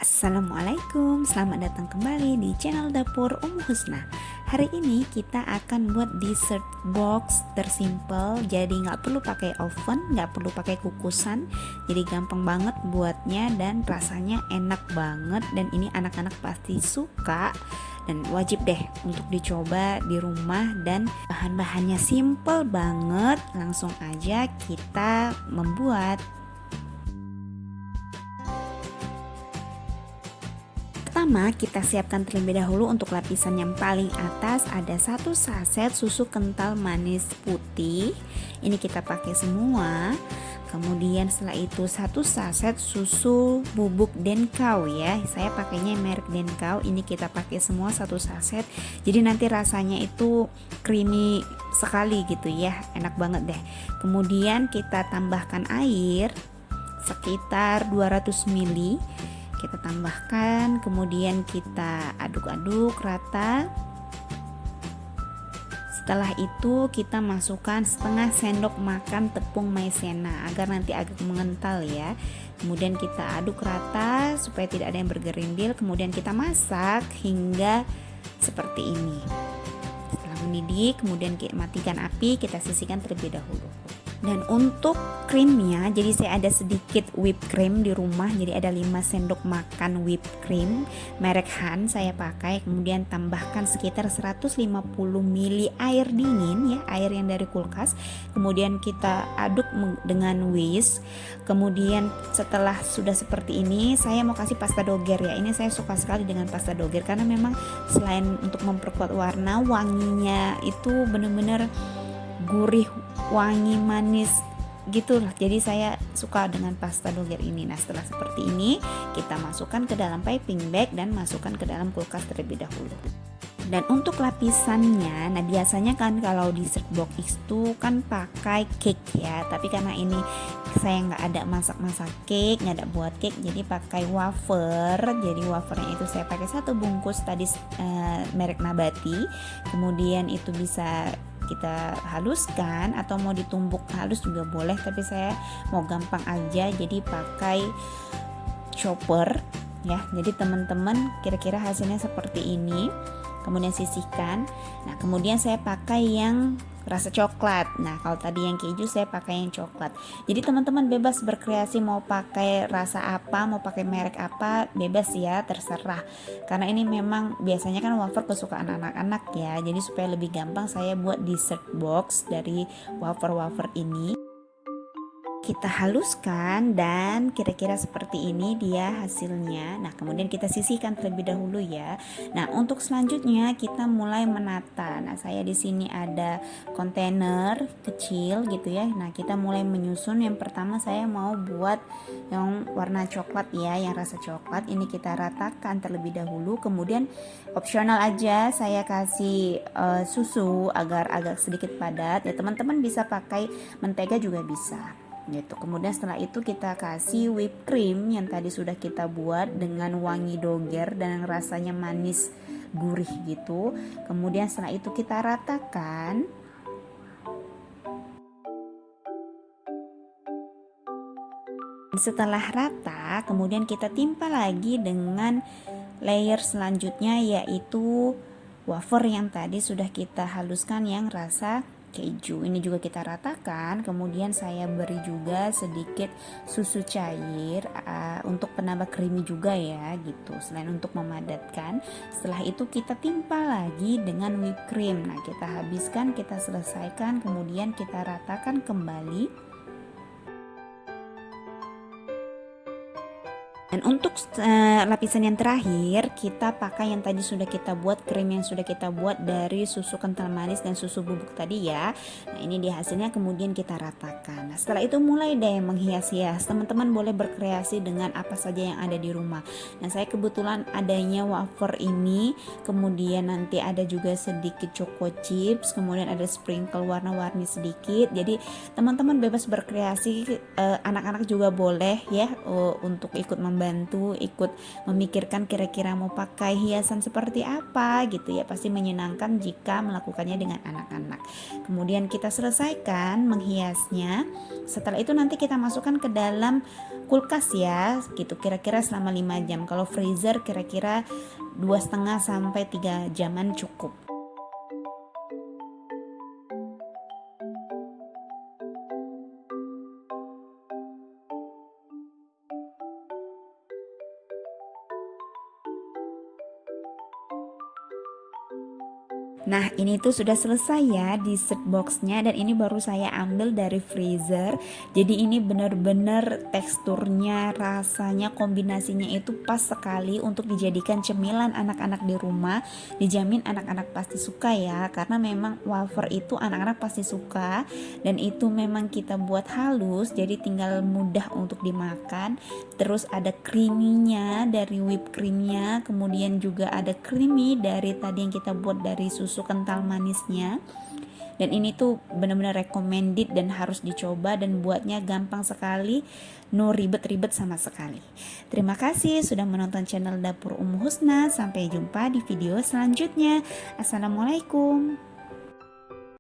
Assalamualaikum, selamat datang kembali di channel Dapur Ummu Husna. Hari ini kita akan buat dessert box tersimpel, jadi nggak perlu pakai oven, nggak perlu pakai kukusan, jadi gampang banget buatnya dan rasanya enak banget. Dan ini anak-anak pasti suka dan wajib deh untuk dicoba di rumah. Dan bahan-bahannya simple banget, langsung aja kita membuat. Pertama, kita siapkan terlebih dahulu untuk lapisan yang paling atas ada 1 saset susu kental manis putih. Ini kita pakai semua. Kemudian setelah itu 1 saset susu bubuk Denkau ya. Saya pakainya merek Denkau. Ini kita pakai semua 1 saset. Jadi nanti rasanya itu creamy sekali gitu ya. Enak banget deh. Kemudian kita tambahkan air sekitar 200 ml. Kita tambahkan, kemudian kita aduk-aduk rata. Setelah itu kita masukkan setengah sendok makan tepung maizena agar nanti agak mengental ya. Kemudian kita aduk rata supaya tidak ada yang bergerindil. Kemudian kita masak hingga seperti ini. Setelah mendidih, kemudian kita matikan api, kita sisihkan terlebih dahulu. Dan untuk krimnya, jadi saya ada sedikit whipped cream di rumah, jadi ada 5 sendok makan whipped cream merek Han saya pakai. Kemudian tambahkan sekitar 150 ml air dingin ya, air yang dari kulkas. Kemudian kita aduk dengan whisk. Kemudian setelah sudah seperti ini, saya mau kasih pasta doger ya. Ini saya suka sekali dengan pasta doger karena memang selain untuk memperkuat warna, wanginya itu benar-benar gurih, wangi, manis gitu lah. Jadi saya suka dengan pasta doger ini. Nah, setelah seperti ini kita masukkan ke dalam piping bag dan masukkan ke dalam kulkas terlebih dahulu. Dan untuk lapisannya, nah biasanya kan kalau dessert box itu kan pakai cake ya, tapi karena ini saya nggak ada masak cake, nggak ada buat cake, jadi pakai wafer. Jadi wafernya itu saya pakai 1 bungkus tadi merek Nabati. Kemudian itu bisa kita haluskan atau mau ditumbuk halus juga boleh, tapi saya mau gampang aja jadi pakai chopper ya. Jadi teman-teman kira-kira hasilnya seperti ini. Kemudian sisihkan. Nah, kemudian saya pakai yang rasa coklat. Nah, kalau tadi yang keju saya pakai yang coklat. Jadi teman-teman bebas berkreasi mau pakai rasa apa, mau pakai merek apa, bebas ya, terserah. Karena ini memang biasanya kan wafer kesukaan anak-anak ya. Jadi supaya lebih gampang saya buat dessert box dari wafer-wafer ini. Kita haluskan dan kira-kira seperti ini dia hasilnya. Nah, kemudian kita sisihkan terlebih dahulu ya. Nah, untuk selanjutnya kita mulai menata. Nah, saya di sini ada kontainer kecil gitu ya. Nah, kita mulai menyusun. Yang pertama saya mau buat yang warna coklat ya, yang rasa coklat. Ini kita ratakan terlebih dahulu. Kemudian opsional aja saya kasih susu agar agak sedikit padat. Ya, teman-teman bisa pakai mentega juga bisa gitu. Kemudian setelah itu kita kasih whipped cream yang tadi sudah kita buat dengan wangi doger dan rasanya manis gurih gitu. Kemudian setelah itu kita ratakan. Setelah rata, kemudian kita timpa lagi dengan layer selanjutnya yaitu wafer yang tadi sudah kita haluskan yang rasa keju. Ini juga kita ratakan. Kemudian saya beri juga sedikit susu cair untuk penambah creamy juga ya gitu, selain untuk memadatkan. Setelah itu kita timpa lagi dengan whipped cream. Nah, kita habiskan, kita selesaikan, kemudian kita ratakan kembali. Dan untuk lapisan yang terakhir kita pakai yang tadi sudah kita buat, krim yang sudah kita buat dari susu kental manis dan susu bubuk tadi ya. Nah, ini dia hasilnya, kemudian kita ratakan. Nah, setelah itu mulai deh menghias-hias. Teman-teman boleh berkreasi dengan apa saja yang ada di rumah. Nah, saya kebetulan adanya wafer ini, kemudian nanti ada juga sedikit choco chips, kemudian ada sprinkle warna-warni sedikit. Jadi teman-teman bebas berkreasi, anak-anak juga boleh ya untuk ikut membantu membantu, ikut memikirkan kira-kira mau pakai hiasan seperti apa gitu ya. Pasti menyenangkan jika melakukannya dengan anak-anak. Kemudian kita selesaikan menghiasnya. Setelah itu nanti kita masukkan ke dalam kulkas ya, gitu kira-kira selama 5 jam. Kalau freezer kira-kira 2,5 sampai 3 jaman cukup. Nah, ini tuh sudah selesai ya dessert boxnya, dan ini baru saya ambil dari freezer. Jadi ini benar-benar teksturnya, rasanya, kombinasinya itu pas sekali untuk dijadikan cemilan anak-anak di rumah. Dijamin anak-anak pasti suka ya, karena memang wafer itu anak-anak pasti suka, dan itu memang kita buat halus jadi tinggal mudah untuk dimakan. Terus ada creaminya dari whipped creamnya, kemudian juga ada creamy dari tadi yang kita buat dari susu kental manisnya. Dan ini tuh benar-benar recommended dan harus dicoba, dan buatnya gampang sekali, no ribet-ribet sama sekali. Terima kasih sudah menonton channel Dapur Ummu Husna. Sampai jumpa di video selanjutnya. Assalamualaikum.